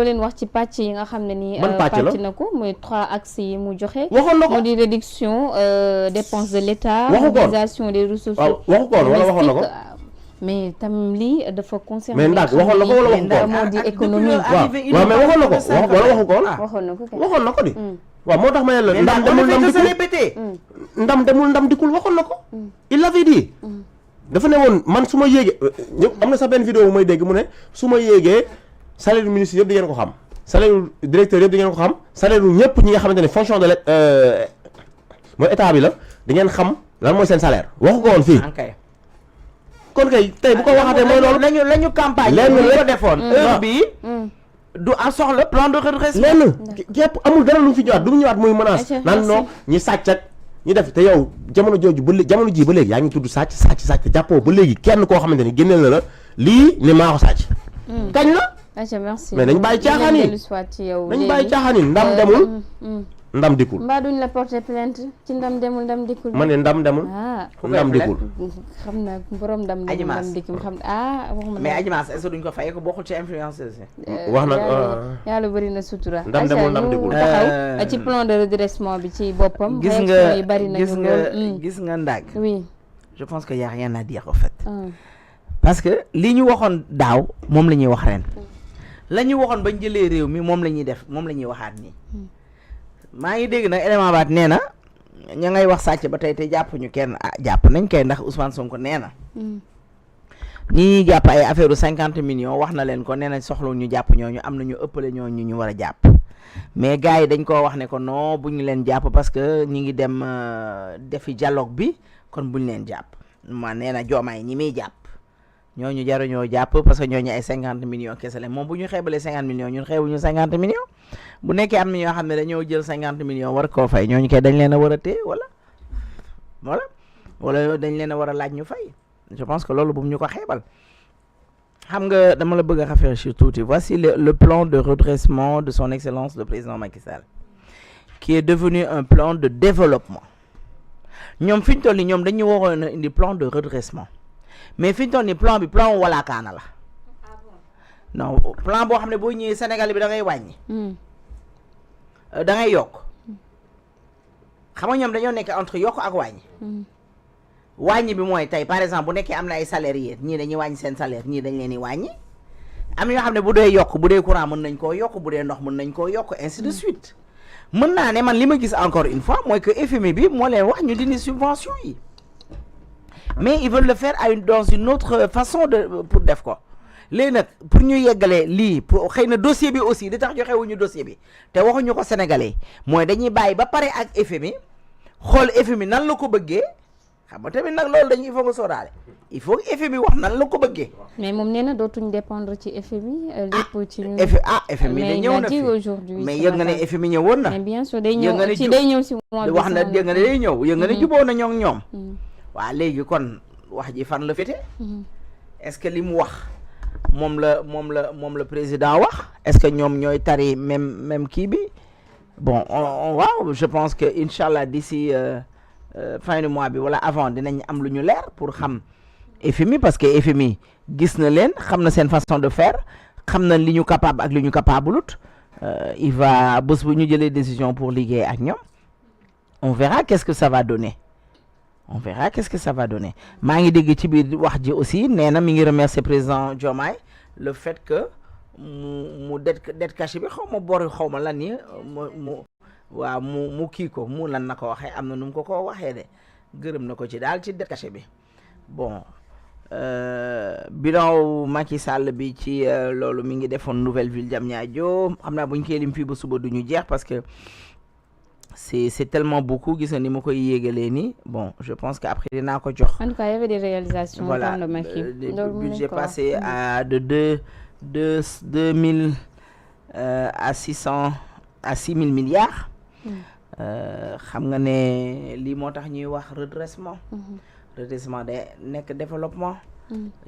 leen wax ci pàcc yi nga xam ne nii pàcc na ko muy 3 axes yi mu joxe waxoon na ko mu di réduction dépenses de l'État mobilisation des ressources waxu ko wala waxoon na ko mais tam lii dafa concerné mais ndax waxoon na ko wala waxu ko moo di économie waaw mais waxoon na ko wala waxu ko waxoon na ko di waaw moo tax ma ne la ndam demul ndam dikul waxoon na ko il l'avait dit dafa ne woon man su ma yéegee am na sax benn vidéo bu may dégg mu ne su ma yéegee salaire du ministre yëpp di ngeen ko xam salaire du directeur yëpp di ngeen ko xam salaire du ñëpp ñi nga xamante ne fonction de mooy état bi la di ngeen xam lan mooy seen salaire waxu ko woon fii kon kay tey bu ko waxatee mooy loolu lañu campagne lañu ko defoon heure bi du am soxla plan de redressement lenn képp amul dara lu mu fi ñëwaat du mu ñëwaat muy menace naan non ñi sàcc ak ñi def te yow jamono jooju ba jamono ji ba léegi yaa ngi tudd sàcc jàppoo ba léegi kenn koo xamante ni génneel na la lii ni maa ko sàcc kañ la merci mais nañ bàyyi caaxaan yi nañ bàyyi caaxaan yi ndam demul ndam dikul mbaa duñ la porter plainte ci ndam demul ndam dikul ma ne ndam demul ndam dikul xam naa borom ndam demul ndam dikul xam waxuma mais Adji Mass est-ce que duñ ko fay ko bokkul ci influenceuse wax nag yàlla bëri na sutura ndam demul ndam dikul taxaw ci plan de redressement bi ci boppam gis nga bari nañu lool gis nga Ndag oui je pense que y a rien à dire en fait parce que li ñu waxoon daaw moom la ñuy wax ren la ñu waxoon bañ jëlee réew mi moom la ñuy def moom la ñuy waxaat nii maa ngi dégg nag élément baat nee na ña ngay wax sàcc ba tey te jàpp ñu kenn jàpp nañ kay ndax Ousmane Sonko nee na ñi jàpp ay affaire 50 millions wax na leen ko nee na soxla ñu jàpp ñooñu am na ñu ëppale ñooñu ñu war a jàpp mais gars yi dañ koo wax ne ko non bu ñu leen jàpp parce que ñi ngi dem defi dialogue bi kon bu ñu leen jàpp ma nee na Diomaye ñi muy jàpp ñooñu jaruñoo jàpp parce que ñooñu ay 50 millions kese la moom bu ñu xeebalee 50 millions ñun xeebuñu 50 millions bu nekkee am na ñoo xam ne dañoo jël 50 millions war koo fay ñooñu kay dañ leen a war a téye wala dañ leen a war a laaj ñu fay je pense que loolu bu ñu ko xeebal xam nga dama la bëgg a rafraîchir tuuti voici le plan de redressement de son excellence le président Macky Sall qui est devenu un plan de développement ñoom fi ñu toll nii ñoom dañu waroon a indi plan de redressement mais fi ñu toll nii plan bi plan walaakaana la non plan boo xam ne boo ñëwee Sénégal bi da ngay wàññi da ngay yokk xam nga ñoom dañoo nekk entre yokk ak wàññi wàññi bi mooy tey par exemple bu nekkee am na ay salariés ñii dañuy wàññi seen salaire ñii dañ leen di wàññi am na ñoo xam ne bu dee yokk bu dee courant mën nañ koo yokk bu dee ndox mën nañ koo yokk ainsi de suite mën naa ne man li ma gis encore une fois mooy que FMI bi moo leen wax ñu dindi subvention yi mais ils veulent le faire dans une autre façon pour def ko léegi nag pour ñu yeggalee lii pour xëy na dossier bi aussi di tax joxewuñu dossier bi te waxuñu ko sénégalais mooy dañuy bàyyi ba pare ak FMI xool FMI nan la ko bëggee xam nga tamit nag loolu dañuy il faut nga sóoraale il faut que FMI wax nan la ko bëggee. mais moom nee na dootuñ dépendre ci FMI lépp ci ñun. FMI da ñëw na fi mais yëg nga ne FMI ñëwoon na. mais bien sûr day ñëw ci day ñëw si mois bi wax na dégg nga ne day ñëw yëg nga ne juboo na ñoo ñoom. waaw léegi kon wax ji fan la féete. est-ce que li mu wax moom la président wax est-ce que ñoom ñooy tari même kii bi bon waaw je pense que inchallah d'ici fin du mois bi wala avant dinañ am lu ñu leer pour xam FMI parce que FMI gis na leen xam na seen façon de faire xam na li ñu capable ak li ñu capableut il va bés bu ñu jëlee décision pour liggéey ak ñoom on verra qu'est-ce que ça va donner maa ngi dégg ci biir wax ji aussi nee na mi ngi remercier président Diomaye le fait que mu det caché bi xaw ma bor xaw ma lan ni waaw mu kii ko mu lan na ko waxee am na nu mu ko waxee de gërëm na ko ci daal ci det caché bi bon bilan Macky Sall bi ci loolu mi ngi defoon nouvelle ville Diamniadio xam naa bu ñu koy lim fii ba suba du ñu jeex parce que c'est tellement beaucoup gis nga ni ma koy yéegalee nii bon je pense que après dinaa ko jox. En tout cas il y avait des réalisations. Voilà le budget passé à de 2000 à 6000 milliards. xam nga ne lii moo tax ñuy wax redressement. redressement de nekk développement.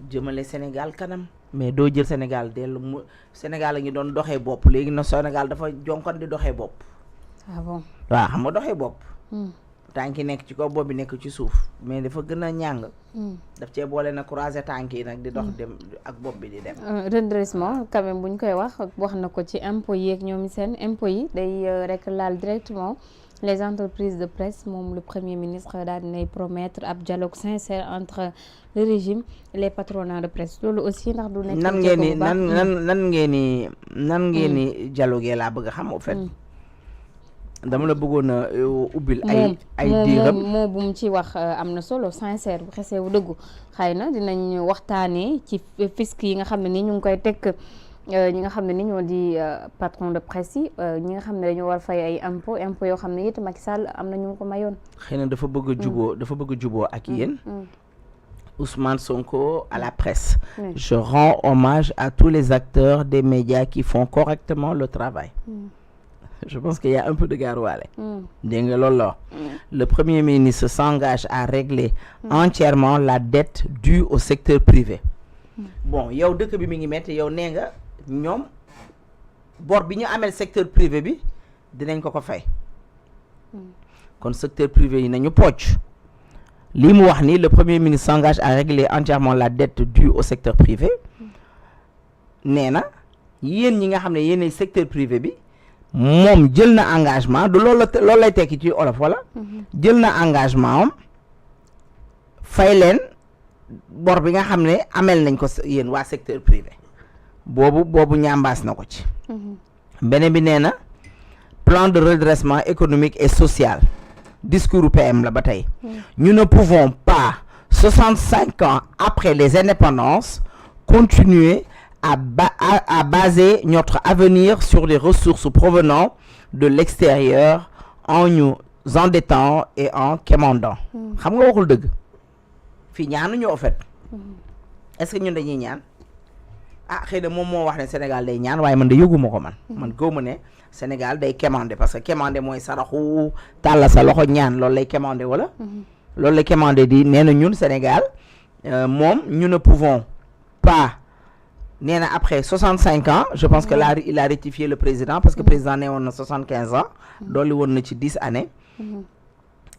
jëmale Sénégal kanam. mais doo jël Sénégal dellu mu Sénégal a ngi doon doxee bopp léegi na Sénégal dafa jonkoon di doxee bopp. ah bon waaw xam nga doxee bopp. tànki nekk ci kaw bopp bi nekk ci suuf mais dafa gën a ñàng daf cee boole na croiser tànk yi nag di dox dem ak bopp bi di dem redressement quand même bu ñu koy wax na ko ci impôts yi ak ñoom seen impôts yi day rek laal directement les entreprises de presse moom le premier ministre daal dinay promettre ab dialogue sincère entre le régime et les patronats de presse loolu aussi ndax du nekk nan ngeen ni dialogue laa bëgg a xam au fait dama la bëggoon a ubbil ay diiram moo bu mu ci wax am na solo sincère bu xesee bu dëggu xëy na dinañ waxtaanee ci fisc yi nga xam ne ni ñu ngi koy teg ñi nga xam ne ni ñoo di patron de presse yi ñi nga xam ne dañoo war fay ay impôt yoo xam ne it Macky Sall am na ñu ko mayoon xëy na dafa bëgg a juboo ak yéen Ousmane Sonko à la presse je rends hommage à tous les acteurs des médias qui font correctement le travail je pense qu'il y a un peu de garouale. Le Premier ministre s'engage à régler entièrement la dette due au secteur privé. Bon, yow dëkk bi mi ngi metti yow nee nga ñoom bor bi ñu amel secteur privé bi dinañ ko fay. Kon secteur privé yi nañu pocc. Li mu wax ni le Premier ministre s'engage à régler entièrement la dette due au secteur privé. Nee na yéen ñi nga xam ne yéenay secteur privé bi moom jël na engagement du loolu lay tekki ci olof wala jël na engagement am fay leen bor bi nga xam ne amel nañ ko yéen waa secteur privé boobu ñambaas na ko ci beneen bi nee na plan de redressement économique et social discours PM la ba tey ñu ne pouvons pas 65 ans après les indépendances continuer à baser notre avenir sur les ressources provenant de l'extérieur en nous endettant et en quémandant. Xam nga waxul dëgg fii ñaanuñu en fait est-ce que ñun dañuy ñaan xëy na moom moo wax ne Sénégal day ñaan waaye man de yëguma ko man gëwuma ne Sénégal day quémander parce que quémander mooy saraxu tàlla sa loxo ñaan loolu lay quémander wala loolu lay quémander di nee na ñun Sénégal moom ñu ne pouvons pas nee na après 65 ans je pense que là il a rectifié le président parce que le président nee woon na 75 ans dolli woon na ci 10 années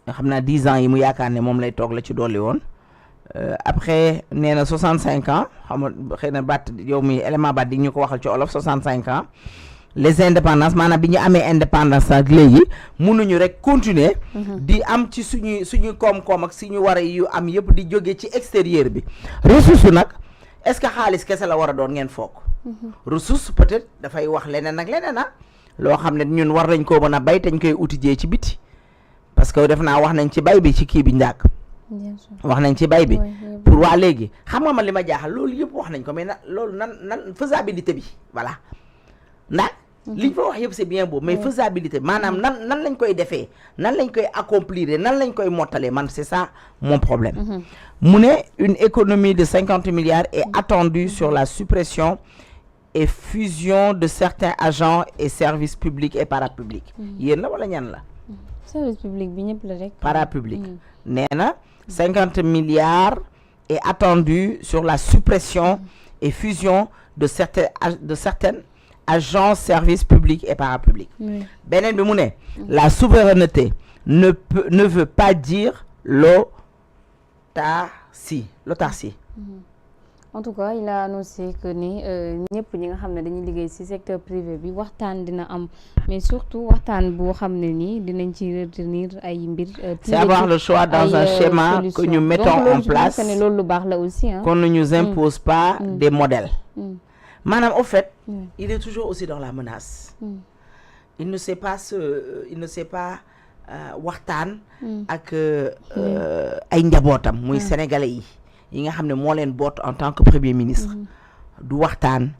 xam naa 10 ans yi mu yaakaar ne moom lay toog la ci dolli woon après nee na 65 ans xam nga xëy na baat yow mi élément baat di ñu ko waxal ci olof 65 ans les indépendances maanaam bi ñu amee indépendance ak léegi mënuñu rek continuer di am ci suñu koom-koom ak suñu war a yu am yëpp di jóge ci extérieur bi ressource nag est-ce que xaalis kese la war a doon ngeen foog ressource peut-être dafay wax leneen ak leneen loo xam ne ñun war nañ koo mën a bay te ñu koy utiliser ci biti parce que def naa wax nañ ci bay bi ci kii bi njàkk wax nañ ci bay bi pour waa léegi xam nga man li ma jaaxal loolu yëpp wax nañ ko mais loolu nan faisabilité bi voilà ndax liñ fa wax yëpp c'est bien beau mais faisabilité maanaam nan lañ koy defee nan lañ koy accomplir nan lañ koy mottalee man c'est ça mon problème mu ne une économie de 50 milliards est attendue sur la suppression et fusion de certains agents et services publics et parapublics yéen la wala ñan la service public bi ñëpp la rek parapublic nee na 50 milliards est attendu sur la suppression et fusion de certaines agents, services publics et parapublics. Benen bi mu ne la souveraineté ne veut pas dire l'autarcie. En tout cas, il a annoncé que ni ñëpp ñi nga xam ne dañuy liggéey ci secteur privé bi waxtaan dina am mais surtout waxtaan boo xam ne nii dinañ ci retenir ay mbir. C'est avoir le choix dans un schéma que nous mettons en place. Donc loolu lu baax la aussi qu'on ne nous impose pas des modèles. Madame, au fait, il est toujours aussi dans la menace. Il ne sait pas waxtaan ak ay njabootam muy sénégalais yi nga xam ne moo leen boot en tant que premier ministre. Du waxtaan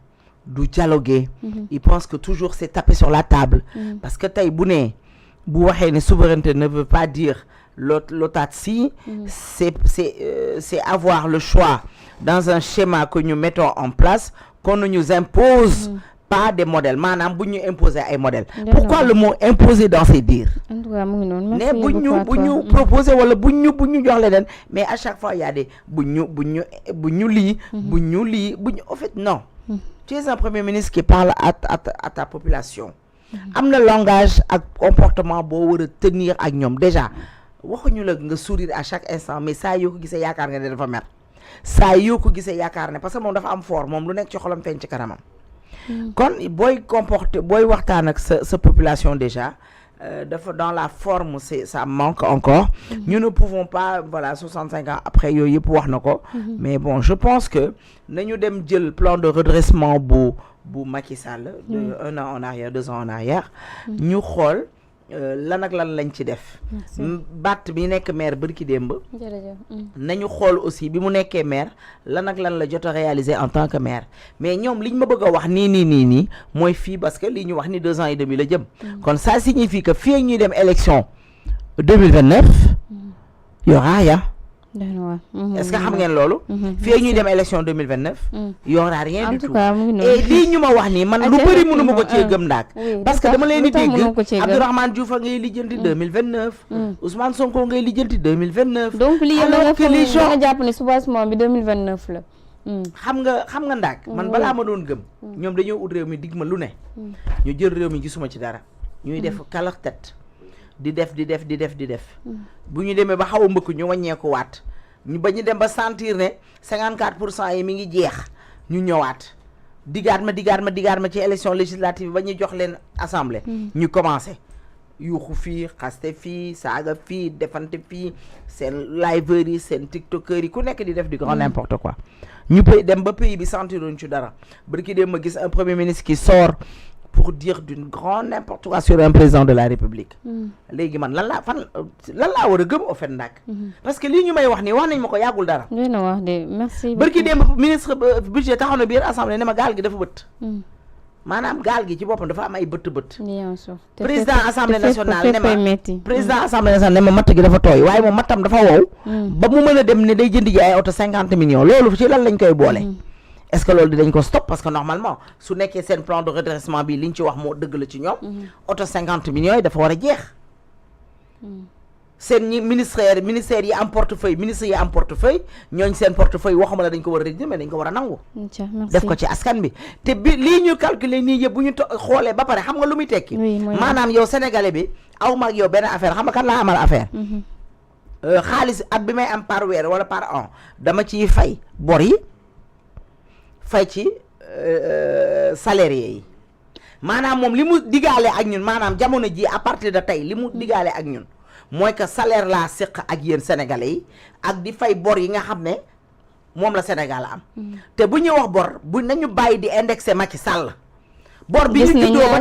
du dialoguer. Il pense que toujours c'est taper sur la table. Parce que tey bu waxee ne souveraineté ne veut pas dire l'autarcie. C'est avoir le choix dans un schéma que nous mettons en place. Qu'on ne nous impose pas des modèles. Madame, vous nous imposez un modèle. Pourquoi le mot imposer dans ces dires? Mais vous nous proposez, mais à chaque fois, il y a des en fait, non. Tu es un premier ministre qui parle à ta population. Am le langage et comportement pour tenir avec nous. Déjà, waxuñu la nga sourire à chaque instant mais saa yoo ko gisee yaakaar nga ne dafa mer saa yoo ko gisee yaakaar ne parce que moom dafa am fort moom lu nekk ci xolam feeñ ci kanamam kon booy comporter booy waxtaan ak sa population déjà dafa dans la forme ça manque encore nous ne pouvons pas voilà 65 ans après yooyu yëpp wax na ko mais bon je pense que nañu dem jël plan de redressement bu Macky Sall de 1 an en arrière 2 ans en arrière ñu xool lan ak lan lañ ci def Batt bi nekk maire bërki démb nañu xool aussi bi mu nekkee maire lan ak lan la jot a réaliser en tant que maire mais ñoom liñ ma bëgg a wax nii mooy fii parce que li ñu wax ni 2 ans et demi la jëm kon ça signifie que fii ñuy dem élection 2029 y aura rien est-ce que xam ngeen loolu fii ñuy dem élection 2029 y aura rien du tout et lii ñu ma wax nii man lu bëri mënu ma ko cee gëm ndaak parce que dama leen di dégg Abdourahmane Diouf ngay lijjanti 2029 Ousmane Sonko ngay lijjanti 2029 donc lii alors que les gens nga jàpp ne soubassement bi 2029 la xam nga ndaak man balaa ma doon gëm ñoom dañoo ut réew mi dig ma lu ne ñu jël réew mi gisuma ci dara ñuy def kalax tet di def bu ñu demee ba xaw a mbëkk ñu wàññeeku waat ñu ba ñu dem ba sentir ne 54% yi mi ngi jeex ñu ñëwaat digaat ma ci élection législative ba ñu jox leen assemblée ñu commencé yuuxu fii xaste fii saaga fii defante fii seen liveurs yi seen tiktokers yi ku nekk di def du grand n'importe quoi ñu dem ba pays bi sentiruñ ci dara barki dem ma gis un premier ministre qui sort pour dire d'une grande n'importe quoi sur un président de la République léegi man lan laa war a gëm au fait ndak parce que lii ñu may wax nii wax nañ ma ko yàggul dara dina wax de merci barki dem ministre budget taxaw na biir assemblée ne ma gaal gi dafa bëtt maanaam gaal gi ci boppam dafa am ay bëtt président assemblée nationale ne ma président assemblée nationale ne ma matt gi dafa tooy waaye moom mattam dafa wow ba mu mën a dem ne day jënd ji ay oto 50 millions loolu ci lan lañ koy boole est-ce que loolu dinañ ko stop parce que normalement su nekkee seen plan de redressement bi liñ ci wax moo dëgg la ci ñoom oto 50 millions yi dafa war a jeex seen ñi ministère yi am portefeuille ministre yi am portefeuille ñooñ seen portefeuille waxuma la dañ ko war a réduire mais dañ ko war a nangu def ko ci askan bi te bi lii ñu calculer nii yëpp bu ñu xoolee ba pare xam nga lu muy tekki maanaam yow sénégalais bi aw ma ak yow benn affaire xam nga kan laa amal affaire xaalis at bi may am par weer wala par an dama ciy fay bor yi fay ci salarié yi maanaam moom li mu digaale ak ñun maanaam jamono ji à partir de tey li mu digaale ak ñun mooy que salaire laa séq ak yéen sénégalais yi ak di fay bor yi nga xam ne moom la Sénégal am te bu ñuy wax bor bu nañu bàyyi di indexé Macky Sall bor bi ñu juddoo ba